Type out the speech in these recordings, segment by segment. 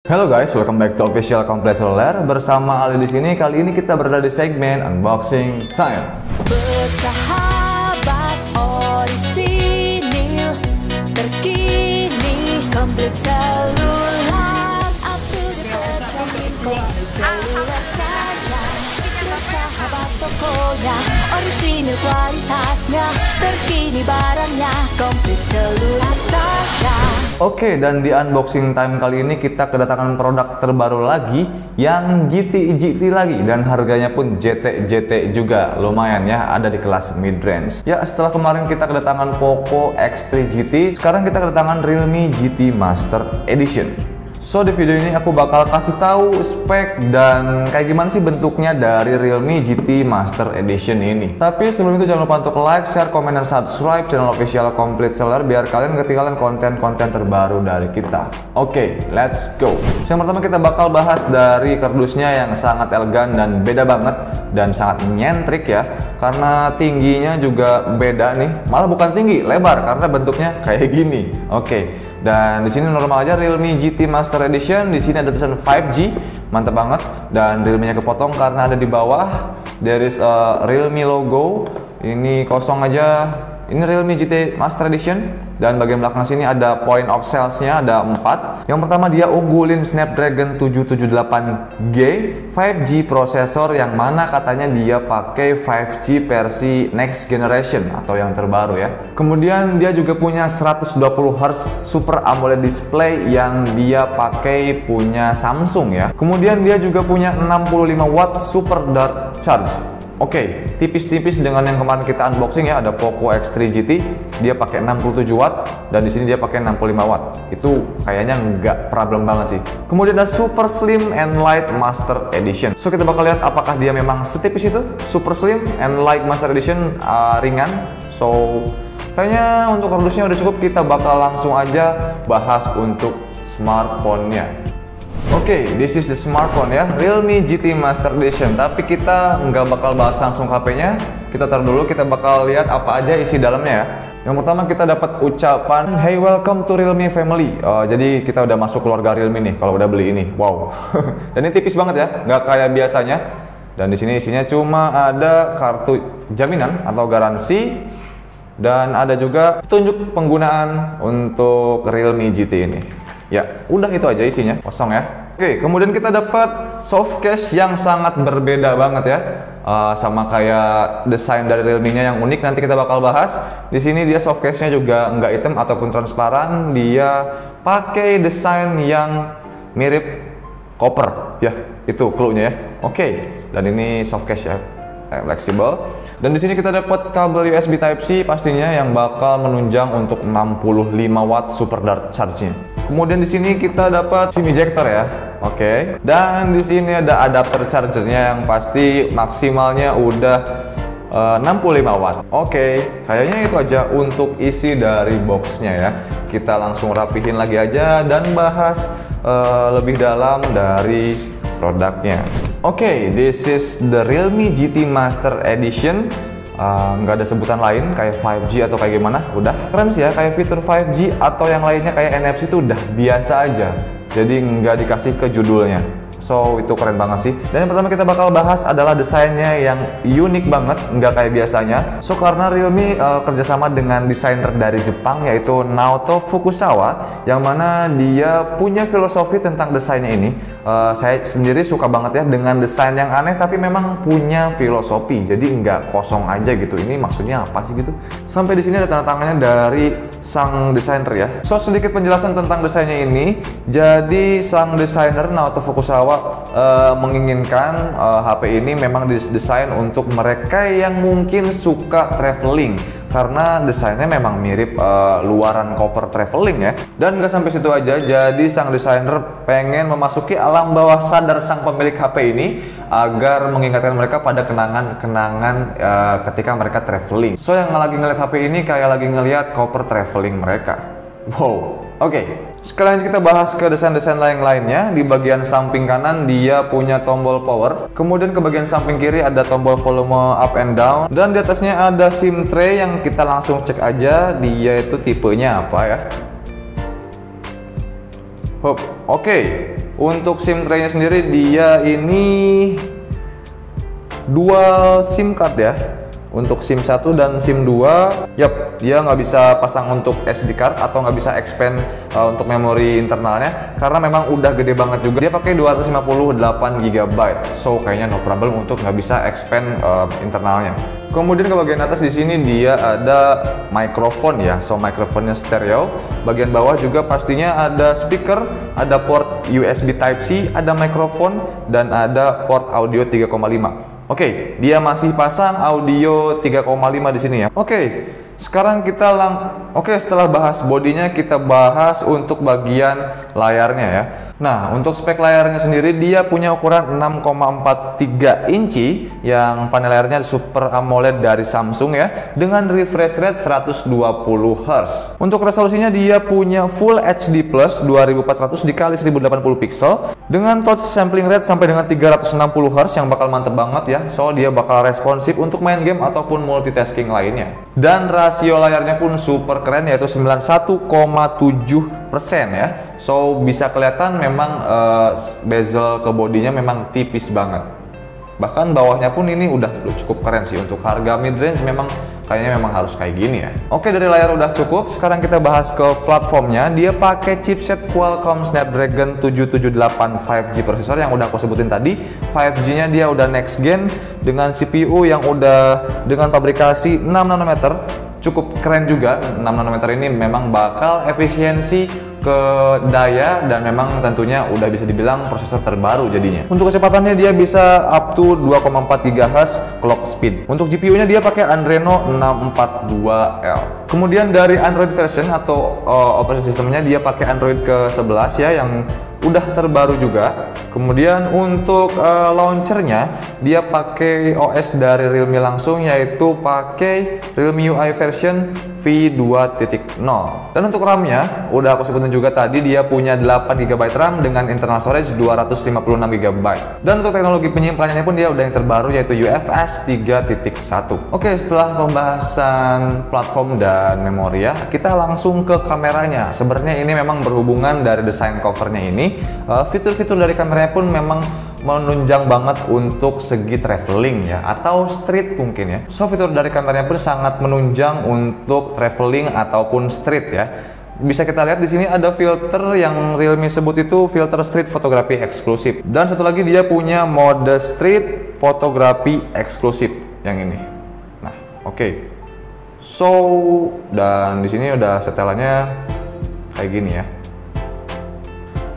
Halo guys, welcome back to Official Kompleks Seluler. Bersama Ali di sini. Kali ini kita berada di segmen unboxing time. Bersahabat orisinil terkini komplit seluler, up to the touch, komplit seluler saja. Bersahabat tokonya, orisinil kualitasnya, terkini barangnya, komplit seluler saja. Oke, dan di unboxing time kali ini kita kedatangan produk terbaru lagi yang GT lagi, dan harganya pun JT juga, lumayan ya, ada di kelas mid range. Ya, setelah kemarin kita kedatangan Poco X3 GT, sekarang kita kedatangan Realme GT Master Edition. So, di video ini aku bakal kasih tahu spek dan kayak gimana sih bentuknya dari Realme GT Master Edition ini. Tapi sebelum itu jangan lupa untuk like, share, komen, dan subscribe channel Official Kompleks Seluler biar kalian ketinggalan konten-konten terbaru dari kita. Oke, let's go. Yang pertama kita bakal bahas dari kardusnya yang sangat elegan dan beda banget dan sangat nyentrik ya. Karena tingginya juga beda nih. Malah bukan tinggi, lebar karena bentuknya kayak gini. Oke. Dan di sini normal aja Realme GT Master Edition. Di sini ada tulisan 5G, mantap banget. Dan Realme-nya kepotong karena ada di bawah. There is a Realme logo. Ini kosong aja. Ini Realme GT Master Edition. Dan bagian belakang sini ada point of sales-nya, ada 4. Yang pertama dia unggulin Snapdragon 778G 5G prosesor, yang mana katanya dia pakai 5G versi next generation atau yang terbaru ya. Kemudian dia juga punya 120 Hz Super AMOLED display yang dia pakai punya Samsung ya. Kemudian dia juga punya 65 watt Super Dart Charge. Oke, tipis-tipis dengan yang kemarin kita unboxing ya, ada Poco X3 GT, dia pakai 67 watt dan di sini dia pakai 65 watt. Itu kayaknya nggak problem banget sih. Kemudian ada Super Slim and Light Master Edition. So kita bakal lihat apakah dia memang setipis itu, Super Slim and Light Master Edition, ringan. So kayaknya untuk kardusnya udah cukup, kita bakal langsung aja bahas untuk smartphone-nya. Oke, this is the smartphone ya, Realme GT Master Edition. Tapi kita nggak bakal bahas langsung HP-nya. Kita taruh dulu, kita bakal lihat apa aja isi dalamnya ya. Yang pertama kita dapat ucapan, "Hey, welcome to Realme family." Jadi kita udah masuk keluarga Realme nih kalau udah beli ini. Wow. Dan ini tipis banget ya, nggak kayak biasanya. Dan di sini isinya cuma ada kartu jaminan atau garansi. Dan ada juga petunjuk penggunaan untuk Realme GT ini. Ya, udah itu aja isinya, kosong ya. Oke, kemudian kita dapat soft case yang sangat berbeda banget ya. Sama kayak desain dari Realme-nya yang unik, nanti kita bakal bahas. Di sini dia soft case-nya juga nggak hitam ataupun transparan, dia pakai desain yang mirip koper. Ya, itu clue-nya ya. Oke, dan ini soft case ya. Fleksibel. Dan di sini kita dapat kabel USB Type-C pastinya yang bakal menunjang untuk 65 watt Super Dart Charge-nya. Kemudian di sini kita dapat SIM ejector ya. Oke. Dan di sini ada adapter chargernya yang pasti maksimalnya udah 65 watt. Oke, kayaknya itu aja untuk isi dari boxnya ya. Kita langsung rapihin lagi aja dan bahas lebih dalam dari produknya. Oke, this is the Realme GT Master Edition. Nggak ada sebutan lain kayak 5G atau kayak gimana, udah keren sih ya. Kayak fitur 5G atau yang lainnya kayak NFC itu udah biasa aja, jadi nggak dikasih ke judulnya. So itu keren banget sih. Dan yang pertama kita bakal bahas adalah desainnya yang unik banget, nggak kayak biasanya. So karena Realme kerjasama dengan desainer dari Jepang yaitu Naoto Fukusawa, yang mana dia punya filosofi tentang desainnya ini. Saya sendiri suka banget ya dengan desain yang aneh tapi memang punya filosofi. Jadi nggak kosong aja gitu. Ini maksudnya apa sih gitu? Sampai di sini ada tanda tangannya dari sang desainer ya. So sedikit penjelasan tentang desainnya ini. Jadi sang desainer Naoto Fukusawa menginginkan HP ini memang didesain untuk mereka yang mungkin suka traveling, karena desainnya memang mirip luaran koper traveling ya. Dan nggak sampai situ aja, jadi sang desainer pengen memasuki alam bawah sadar sang pemilik HP ini agar mengingatkan mereka pada kenangan-kenangan ketika mereka traveling. So yang lagi ngeliat HP ini kayak lagi ngeliat koper traveling mereka. Wow. Oke, sekalian kita bahas ke desain-desain lainnya. Di bagian samping kanan dia punya tombol power. Kemudian ke bagian samping kiri ada tombol volume up and down. Dan di atasnya ada SIM tray yang kita langsung cek aja dia itu tipenya apa ya. Oke. Untuk SIM tray-nya sendiri dia ini dual SIM card ya. Untuk SIM 1 dan SIM 2, dia nggak bisa pasang untuk SD card atau nggak bisa expand untuk memori internalnya karena memang udah gede banget juga. Dia pakai 258 GB, so kayaknya no problem untuk nggak bisa expand internalnya. Kemudian ke bagian atas di sini dia ada mikrofon ya, so mikrofonnya stereo. Bagian bawah juga pastinya ada speaker, ada port USB Type C, ada mikrofon dan ada port audio 3,5. Oke, dia masih pasang audio 3,5 di sini ya. Oke, sekarang kita setelah bahas bodinya, kita bahas untuk bagian layarnya ya. Nah, untuk spek layarnya sendiri dia punya ukuran 6,43 inci yang panel layarnya Super AMOLED dari Samsung ya, dengan refresh rate 120 Hz. Untuk resolusinya dia punya Full HD Plus 2400 dikali 1080 pixel dengan touch sampling rate sampai dengan 360 Hz yang bakal mantep banget ya. So dia bakal responsif untuk main game ataupun multitasking lainnya. Dan rasio layarnya pun super keren yaitu 91,7% ya. So bisa kelihatan memang bezel ke bodinya memang tipis banget. Bahkan bawahnya pun ini udah cukup keren sih. Untuk harga mid-range memang kayaknya memang harus kayak gini ya. Oke, dari layar udah cukup. Sekarang kita bahas ke platformnya. Dia pakai chipset Qualcomm Snapdragon 778 5G prosesor yang udah aku sebutin tadi. 5G-nya dia udah next gen dengan CPU yang udah dengan pabrikasi 6 nanometer. Cukup keren juga. 6 nanometer ini memang bakal efisiensi ke daya dan memang tentunya udah bisa dibilang prosesor terbaru jadinya. Untuk kecepatannya dia bisa up to 2,4 GHz clock speed. Untuk GPU-nya dia pakai Adreno 642L. Kemudian dari Android version atau operating systemnya dia pakai Android ke-11 ya, yang udah terbaru juga. Kemudian untuk launchernya dia pakai OS dari Realme langsung, yaitu pakai Realme UI version V2.0. Dan untuk RAM-nya udah aku sebutin juga tadi, dia punya 8 GB RAM dengan internal storage 256 GB. Dan untuk teknologi penyimpanannya pun dia udah yang terbaru yaitu UFS 3.1. Oke, setelah pembahasan platform dan memori ya, kita langsung ke kameranya. Sebenarnya ini memang berhubungan dari desain covernya ini. Fitur-fitur dari kameranya pun memang menunjang banget untuk segi traveling ya, atau street mungkin ya. So fitur dari kameranya pun sangat menunjang untuk traveling ataupun street ya. Bisa kita lihat di sini ada filter yang Realme sebut itu filter street fotografi eksklusif. Dan satu lagi dia punya mode street fotografi eksklusif yang ini. Nah, oke. So, dan di sini udah setelannya kayak gini ya.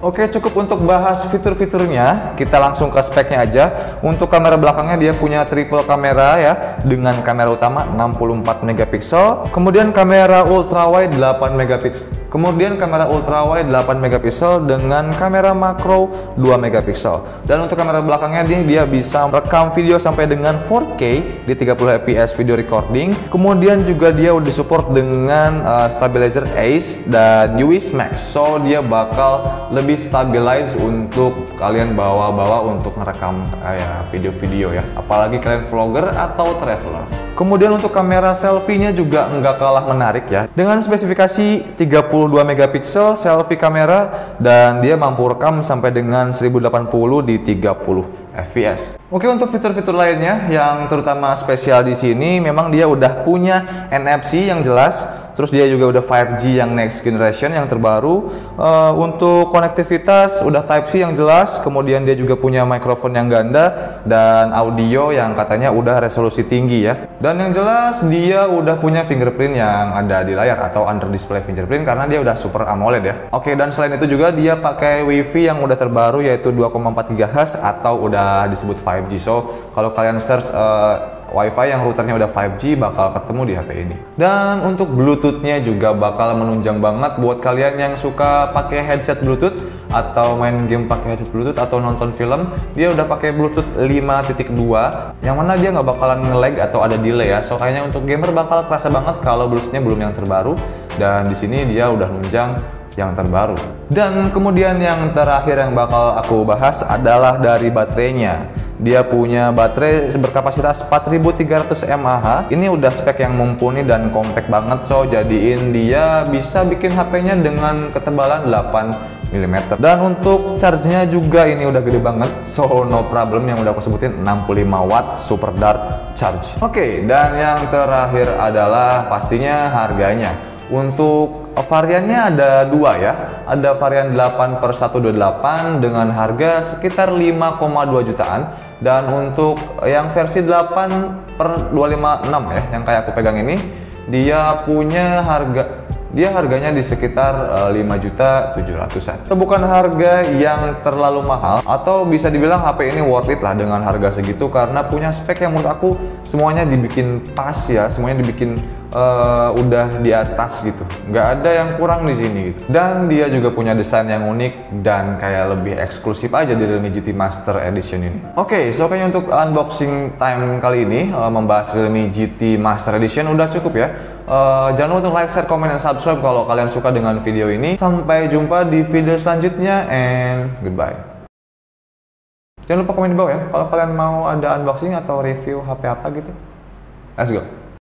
Oke, cukup untuk bahas fitur-fiturnya. Kita langsung ke speknya aja. Untuk kamera belakangnya dia punya triple kamera ya, dengan kamera utama 64 megapiksel, kemudian kamera ultrawide 8 megapiksel, kemudian kamera ultrawide 8 megapiksel dengan kamera makro 2 megapiksel. Dan untuk kamera belakangnya dia bisa merekam video sampai dengan 4K di 30 fps video recording. Kemudian juga dia udah support dengan stabilizer ACE dan UX Max. So dia bakal lebih stabilize untuk kalian bawa-bawa untuk ngerekam video-video ya, apalagi kalian vlogger atau traveler. Kemudian untuk kamera selfie-nya juga nggak kalah menarik ya, dengan spesifikasi 32 megapiksel selfie kamera dan dia mampu rekam sampai dengan 1080 di 30 fps. Oke, untuk fitur-fitur lainnya yang terutama spesial di sini memang dia udah punya NFC yang jelas. Terus dia juga udah 5G yang next generation yang terbaru. Untuk konektivitas udah Type-C yang jelas. Kemudian dia juga punya mikrofon yang ganda dan audio yang katanya udah resolusi tinggi ya. Dan yang jelas dia udah punya fingerprint yang ada di layar atau under display fingerprint karena dia udah Super AMOLED ya. Oke, dan selain itu juga dia pakai WiFi yang udah terbaru yaitu 2,4 GHz atau udah disebut 5G. So kalau kalian search Wi-Fi yang routernya udah 5G bakal ketemu di HP ini. Dan untuk Bluetooth-nya juga bakal menunjang banget buat kalian yang suka pakai headset Bluetooth atau main game pakai headset Bluetooth atau nonton film. Dia udah pakai Bluetooth 5.2 yang mana dia nggak bakalan nge-lag atau ada delay ya. So kayaknya untuk gamer bakal terasa banget kalau Bluetooth-nya belum yang terbaru. Dan di sini dia udah nunjang yang terbaru. Dan kemudian yang terakhir yang bakal aku bahas adalah dari baterainya. Dia punya baterai berkapasitas 4300 mAh. Ini udah spek yang mumpuni dan compact banget, so jadiin dia bisa bikin HP-nya dengan ketebalan 8 mm. Dan untuk charge-nya juga ini udah gede banget, so no problem, yang udah aku sebutin 65 watt super dart charge. Oke, dan yang terakhir adalah pastinya harganya. Untuk variannya ada dua ya, ada varian 8/128 dengan harga sekitar 5,2 jutaan, dan untuk yang versi 8/256 ya, yang kayak aku pegang ini, dia harganya di sekitar 5.700.000-an. Itu bukan harga yang terlalu mahal, atau bisa dibilang HP ini worth it lah dengan harga segitu, karena punya spek yang menurut aku semuanya dibikin pas ya, semuanya dibikin udah di atas gitu, nggak ada yang kurang di sini gitu. Dan dia juga punya desain yang unik dan kayak lebih eksklusif aja di Realme GT Master Edition ini. Oke, so kayaknya untuk unboxing time kali ini membahas Realme GT Master Edition udah cukup ya. Jangan lupa untuk like, share, komen, dan subscribe kalau kalian suka dengan video ini. Sampai jumpa di video selanjutnya, and goodbye. Jangan lupa komen di bawah ya kalau kalian mau ada unboxing atau review HP apa gitu. Let's go.